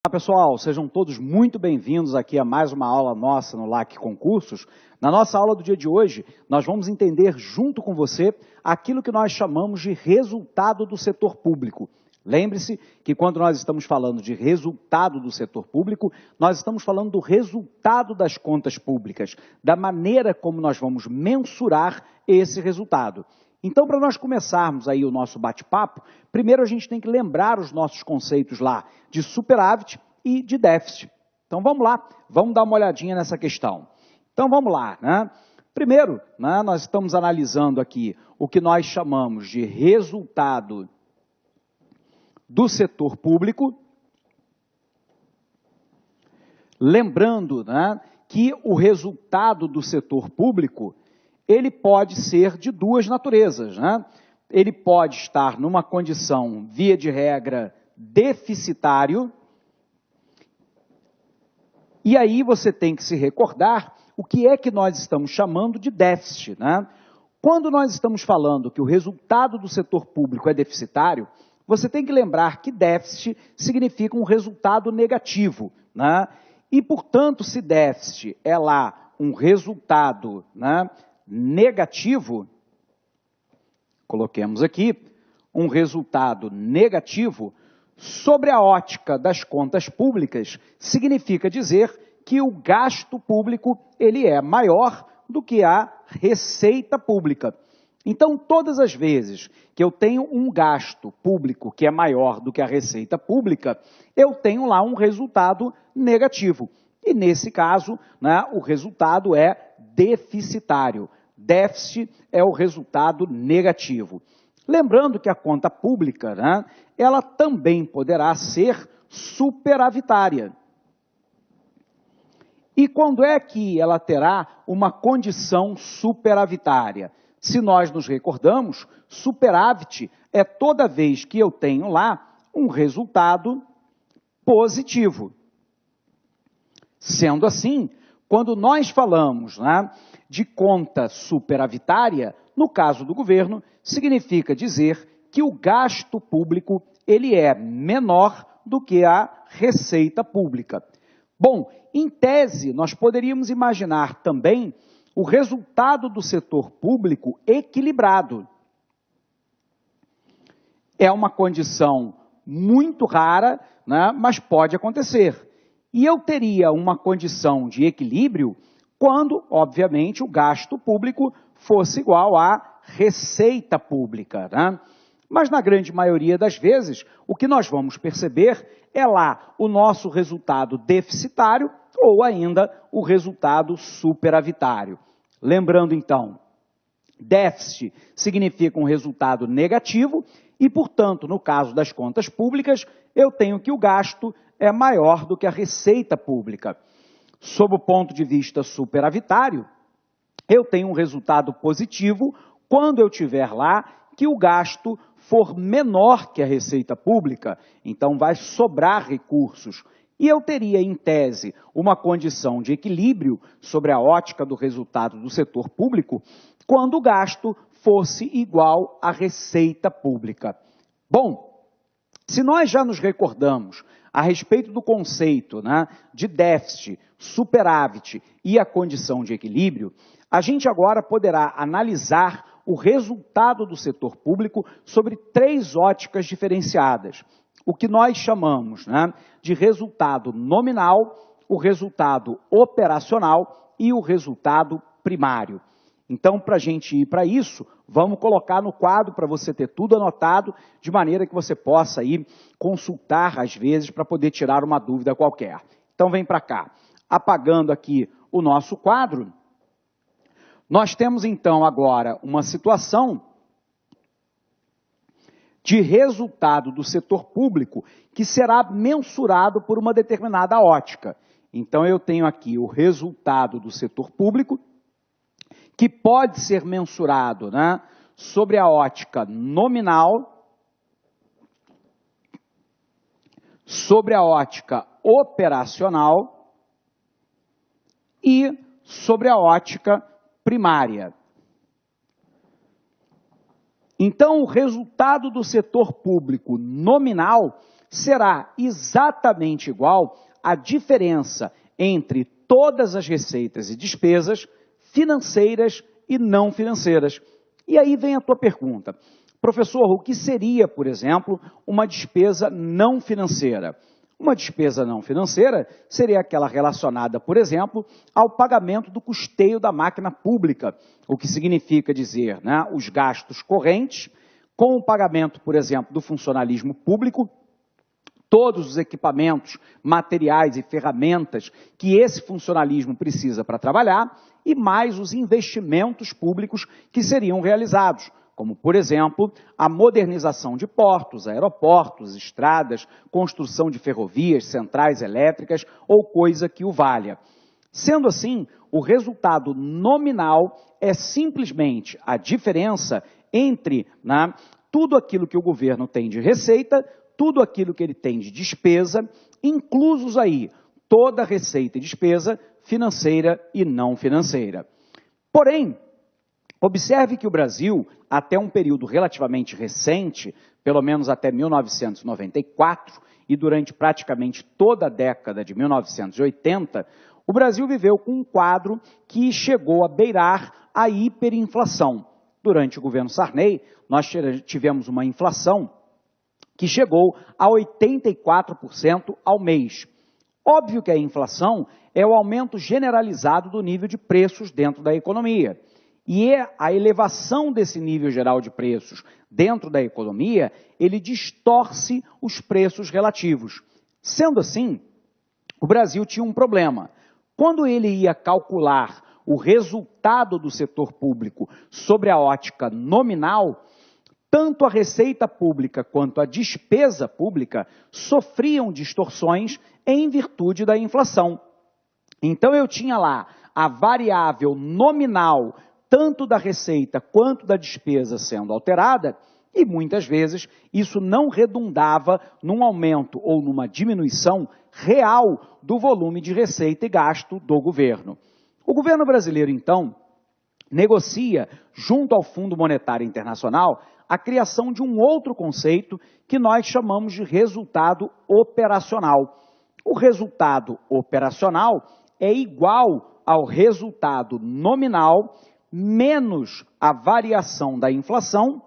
Olá pessoal, sejam todos muito bem-vindos aqui a mais uma aula nossa no LAC Concursos. Na nossa aula do dia de hoje, nós vamos entender junto com você aquilo que nós chamamos de resultado do setor público. Lembre-se que quando nós estamos falando de resultado do setor público, nós estamos falando do resultado das contas públicas, da maneira como nós vamos mensurar esse resultado. Então, para nós começarmos aí o nosso bate-papo, primeiro a gente tem que lembrar os nossos conceitos lá de superávit e de déficit. Então, vamos lá, vamos dar uma olhadinha nessa questão. Então, vamos lá, né? Primeiro, né, nós estamos analisando aqui o que nós chamamos de resultado do setor público. Lembrando, né, que o resultado do setor público ele pode ser de duas naturezas, né? Ele pode estar numa condição, via de regra, deficitário, e aí você tem que se recordar o que é que nós estamos chamando de déficit, né? Quando nós estamos falando que o resultado do setor público é deficitário, você tem que lembrar que déficit significa um resultado negativo, né? E, portanto, se déficit é lá um resultado, né, negativo, coloquemos aqui, um resultado negativo, sobre a ótica das contas públicas, significa dizer que o gasto público ele é maior do que a receita pública. Então, todas as vezes que eu tenho um gasto público que é maior do que a receita pública, eu tenho lá um resultado negativo. E, nesse caso, né, o resultado é deficitário. Déficit é o resultado negativo. Lembrando que a conta pública, né, ela também poderá ser superavitária. E quando é que ela terá uma condição superavitária? Se nós nos recordamos, superávit é toda vez que eu tenho lá um resultado positivo. Sendo assim, quando nós falamos, né, de conta superavitária, no caso do governo, significa dizer que o gasto público ele é menor do que a receita pública. Bom, em tese, nós poderíamos imaginar também o resultado do setor público equilibrado. É uma condição muito rara, né, mas pode acontecer. E eu teria uma condição de equilíbrio quando, obviamente, o gasto público fosse igual à receita pública, né? Mas, na grande maioria das vezes, o que nós vamos perceber é lá o nosso resultado deficitário ou ainda o resultado superavitário. Lembrando, então, déficit significa um resultado negativo e, portanto, no caso das contas públicas, eu tenho que o gasto é maior do que a receita pública. Sob o ponto de vista superavitário, eu tenho um resultado positivo quando eu tiver lá que o gasto for menor que a receita pública, então vai sobrar recursos. E eu teria, em tese, uma condição de equilíbrio sobre a ótica do resultado do setor público quando o gasto fosse igual à receita pública. Bom, se nós já nos recordamos a respeito do conceito, né, de déficit, superávit e a condição de equilíbrio, a gente agora poderá analisar o resultado do setor público sobre três óticas diferenciadas. O que nós chamamos, né, de resultado nominal, o resultado operacional e o resultado primário. Então, para a gente ir para isso, vamos colocar no quadro para você ter tudo anotado, de maneira que você possa ir consultar às vezes para poder tirar uma dúvida qualquer. Então, vem para cá. Apagando aqui o nosso quadro, nós temos então agora uma situação de resultado do setor público que será mensurado por uma determinada ótica. Então, eu tenho aqui o resultado do setor público, que pode ser mensurado, né, sobre a ótica nominal, sobre a ótica operacional e sobre a ótica primária. Então, o resultado do setor público nominal será exatamente igual à diferença entre todas as receitas e despesas financeiras e não financeiras. E aí vem a tua pergunta. Professor, o que seria, por exemplo, uma despesa não financeira? Uma despesa não financeira seria aquela relacionada, por exemplo, ao pagamento do custeio da máquina pública, o que significa dizer, né, os gastos correntes, com o pagamento, por exemplo, do funcionalismo público, todos os equipamentos, materiais e ferramentas que esse funcionalismo precisa para trabalhar, e mais os investimentos públicos que seriam realizados, como, por exemplo, a modernização de portos, aeroportos, estradas, construção de ferrovias, centrais elétricas ou coisa que o valha. Sendo assim, o resultado nominal é simplesmente a diferença entre, né, tudo aquilo que o governo tem de receita, tudo aquilo que ele tem de despesa, inclusos aí toda receita e despesa financeira e não financeira. Porém, observe que o Brasil, até um período relativamente recente, pelo menos até 1994, e durante praticamente toda a década de 1980, o Brasil viveu com um quadro que chegou a beirar a hiperinflação. Durante o governo Sarney, nós tivemos uma inflação que chegou a 84% ao mês. Óbvio que a inflação é o aumento generalizado do nível de preços dentro da economia. E a elevação desse nível geral de preços dentro da economia, ele distorce os preços relativos. Sendo assim, o Brasil tinha um problema. Quando ele ia calcular o resultado do setor público sobre a ótica nominal, tanto a receita pública quanto a despesa pública sofriam distorções em virtude da inflação. Então eu tinha lá a variável nominal, tanto da receita quanto da despesa sendo alterada, e muitas vezes isso não redundava num aumento ou numa diminuição real do volume de receita e gasto do governo. O governo brasileiro, então, negocia, junto ao Fundo Monetário Internacional, a criação de um outro conceito que nós chamamos de resultado operacional. O resultado operacional é igual ao resultado nominal menos a variação da inflação.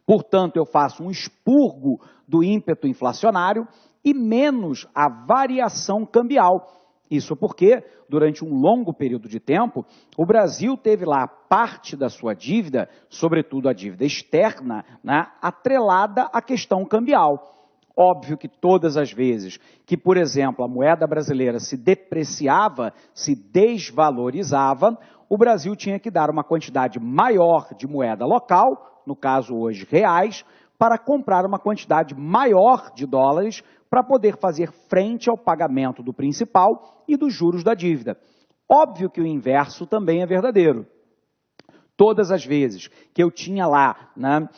Portanto, eu faço um expurgo do ímpeto inflacionário e menos a variação cambial. Isso porque, durante um longo período de tempo, o Brasil teve lá parte da sua dívida, sobretudo a dívida externa, né, atrelada à questão cambial. Óbvio que todas as vezes que, por exemplo, a moeda brasileira se depreciava, se desvalorizava, o Brasil tinha que dar uma quantidade maior de moeda local, no caso hoje reais, para comprar uma quantidade maior de dólares para poder fazer frente ao pagamento do principal e dos juros da dívida. Óbvio que o inverso também é verdadeiro. Todas as vezes que eu tinha lá, né,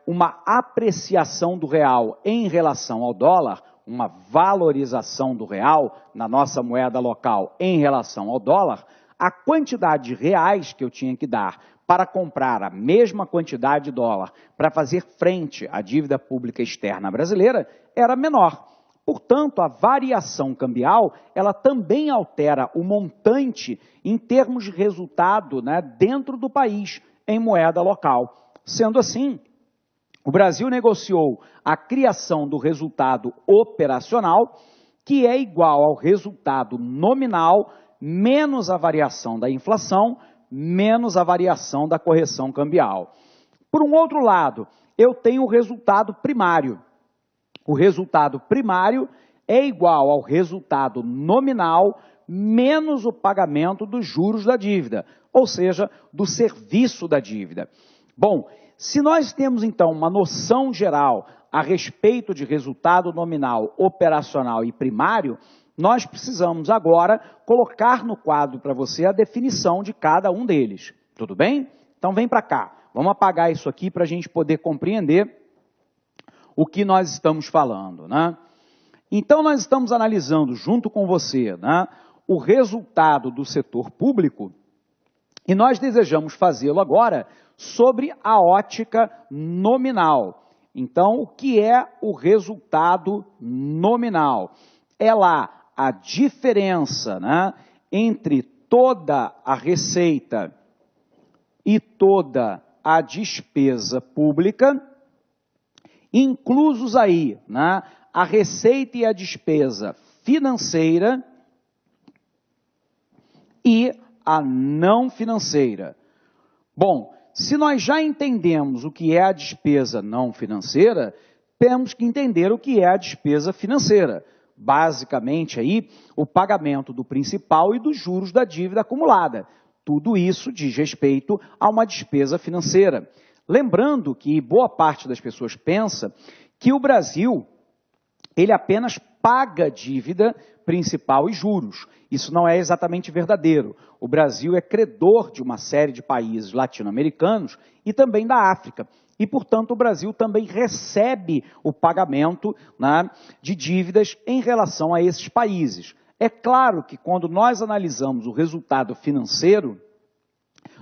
uma apreciação do real em relação ao dólar, uma valorização do real na nossa moeda local em relação ao dólar, a quantidade de reais que eu tinha que dar para comprar a mesma quantidade de dólar para fazer frente à dívida pública externa brasileira era menor. Portanto, a variação cambial, ela também altera o montante em termos de resultado, né, dentro do país, em moeda local. Sendo assim, o Brasil negociou a criação do resultado operacional, que é igual ao resultado nominal, menos a variação da inflação, menos a variação da correção cambial. Por um outro lado, eu tenho o resultado primário. O resultado primário é igual ao resultado nominal menos o pagamento dos juros da dívida, ou seja, do serviço da dívida. Bom, se nós temos então uma noção geral a respeito de resultado nominal, operacional e primário, nós precisamos agora colocar no quadro para você a definição de cada um deles. Tudo bem? Então vem para cá. Vamos apagar isso aqui para a gente poder compreender o que nós estamos falando, né? Então nós estamos analisando junto com você, né, o resultado do setor público e nós desejamos fazê-lo agora sobre a ótica nominal. Então, o que é o resultado nominal? É lá a diferença, né, entre toda a receita e toda a despesa pública, inclusos aí, né, a receita e a despesa financeira e a não financeira. Bom, se nós já entendemos o que é a despesa não financeira, temos que entender o que é a despesa financeira. Basicamente aí, o pagamento do principal e dos juros da dívida acumulada. Tudo isso diz respeito a uma despesa financeira. Lembrando que boa parte das pessoas pensa que o Brasil, ele apenas paga dívida principal e juros. Isso não é exatamente verdadeiro. O Brasil é credor de uma série de países latino-americanos e também da África. E, portanto, o Brasil também recebe o pagamento, né, de dívidas em relação a esses países. É claro que quando nós analisamos o resultado financeiro,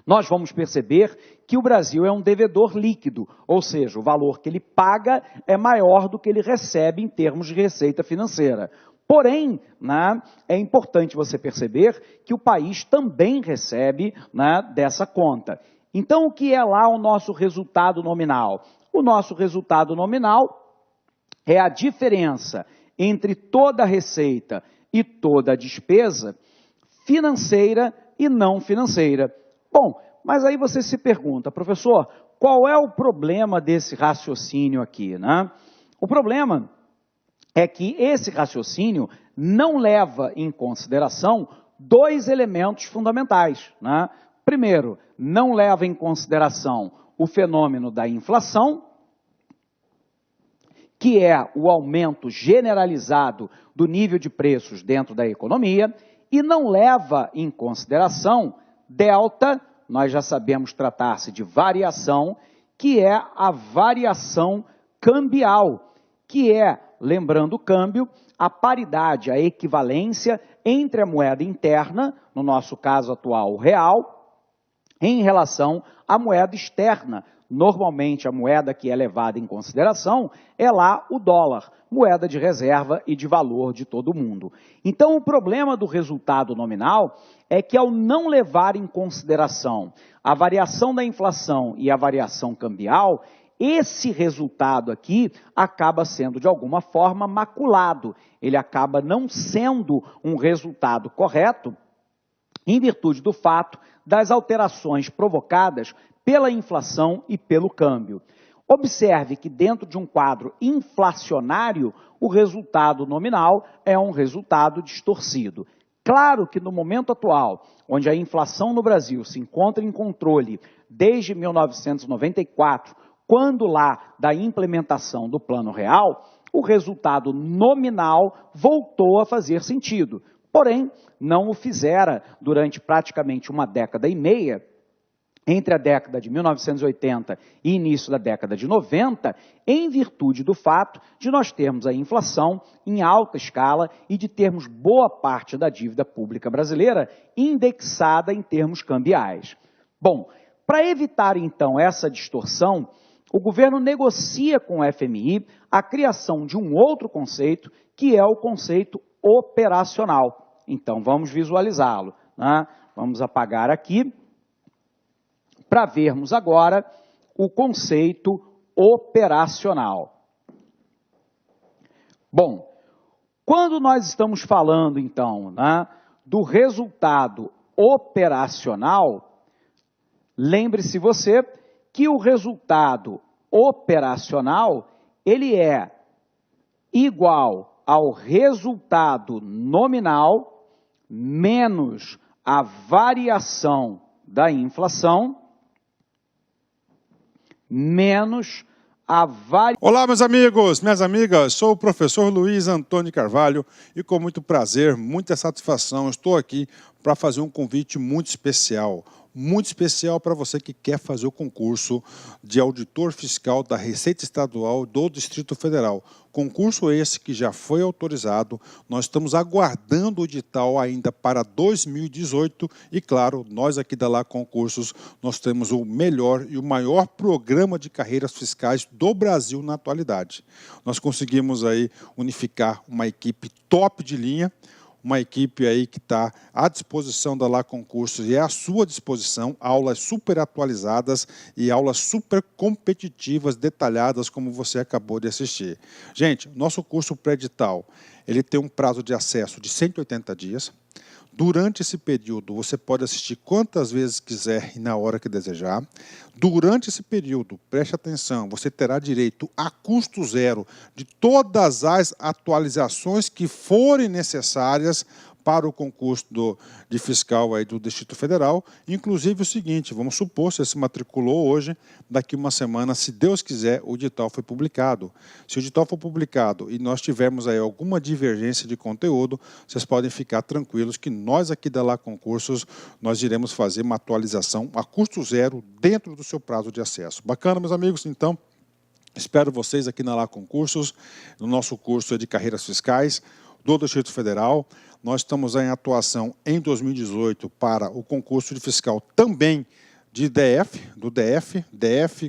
nós vamos perceber que o Brasil é um devedor líquido, ou seja, o valor que ele paga é maior do que ele recebe em termos de receita financeira. Porém, né, é importante você perceber que o país também recebe, né, dessa conta. Então, o que é lá o nosso resultado nominal? O nosso resultado nominal é a diferença entre toda a receita e toda a despesa financeira e não financeira. Bom, mas aí você se pergunta, professor, qual é o problema desse raciocínio aqui, né? O problema é que esse raciocínio não leva em consideração dois elementos fundamentais, né? Primeiro, não leva em consideração o fenômeno da inflação, que é o aumento generalizado do nível de preços dentro da economia, e não leva em consideração delta, nós já sabemos tratar-se de variação, que é a variação cambial, que é, lembrando o câmbio, a paridade, a equivalência entre a moeda interna, no nosso caso atual o real, em relação à moeda externa. Normalmente a moeda que é levada em consideração é lá o dólar, moeda de reserva e de valor de todo mundo. Então o problema do resultado nominal é que ao não levar em consideração a variação da inflação e a variação cambial, esse resultado aqui acaba sendo de alguma forma maculado, ele acaba não sendo um resultado correto, em virtude do fato das alterações provocadas pela inflação e pelo câmbio. Observe que dentro de um quadro inflacionário, o resultado nominal é um resultado distorcido. Claro que no momento atual, onde a inflação no Brasil se encontra em controle desde 1994, quando lá da implementação do Plano Real, o resultado nominal voltou a fazer sentido. Porém, não o fizera durante praticamente uma década e meia, entre a década de 1980 e início da década de 90, em virtude do fato de nós termos a inflação em alta escala e de termos boa parte da dívida pública brasileira indexada em termos cambiais. Bom, para evitar então essa distorção, o governo negocia com o FMI a criação de um outro conceito, que é o conceito operacional. Então, vamos visualizá-lo, né? Vamos apagar aqui, para vermos agora o conceito operacional. Bom, quando nós estamos falando, então, né, do resultado operacional, lembre-se você que o resultado operacional, ele é igual ao resultado nominal menos a variação da inflação menos a variação. Olá, meus amigos, minhas amigas, sou o professor Luiz Antônio Carvalho e com muito prazer, muita satisfação, estou aqui para fazer um convite muito especial. muito especial para você que quer fazer o concurso de auditor fiscal da Receita Estadual do Distrito Federal. Concurso esse que já foi autorizado, nós estamos aguardando o edital ainda para 2018 e, claro, nós aqui da Lá Concursos, nós temos o melhor e o maior programa de carreiras fiscais do Brasil na atualidade. Nós conseguimos aí unificar uma equipe top de linha, uma equipe aí que está à disposição da Lá Concursos e é à sua disposição, aulas super atualizadas e aulas super competitivas, detalhadas, como você acabou de assistir. Gente, nosso curso pré-edital, ele tem um prazo de acesso de 180 dias. Durante esse período, você pode assistir quantas vezes quiser e na hora que desejar. Durante esse período, preste atenção, você terá direito a custo zero de todas as atualizações que forem necessárias para o concurso de fiscal aí do Distrito Federal. Inclusive o seguinte, vamos supor, você se matriculou hoje, daqui uma semana, se Deus quiser, o edital foi publicado. Se o edital for publicado e nós tivermos aí alguma divergência de conteúdo, vocês podem ficar tranquilos que nós aqui da Lá Concursos, nós iremos fazer uma atualização a custo zero dentro do seu prazo de acesso. Bacana, meus amigos? Então, espero vocês aqui na Lá Concursos, no nosso curso de carreiras fiscais do Distrito Federal. Nós estamos em atuação em 2018 para o concurso de fiscal também de DF,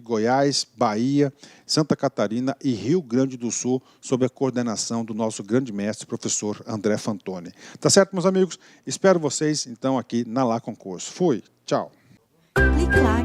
Goiás, Bahia, Santa Catarina e Rio Grande do Sul, sob a coordenação do nosso grande mestre, professor André Fantoni. Tá certo, meus amigos? Espero vocês, então, aqui na Lá Concurso. Fui, tchau. Clique lá.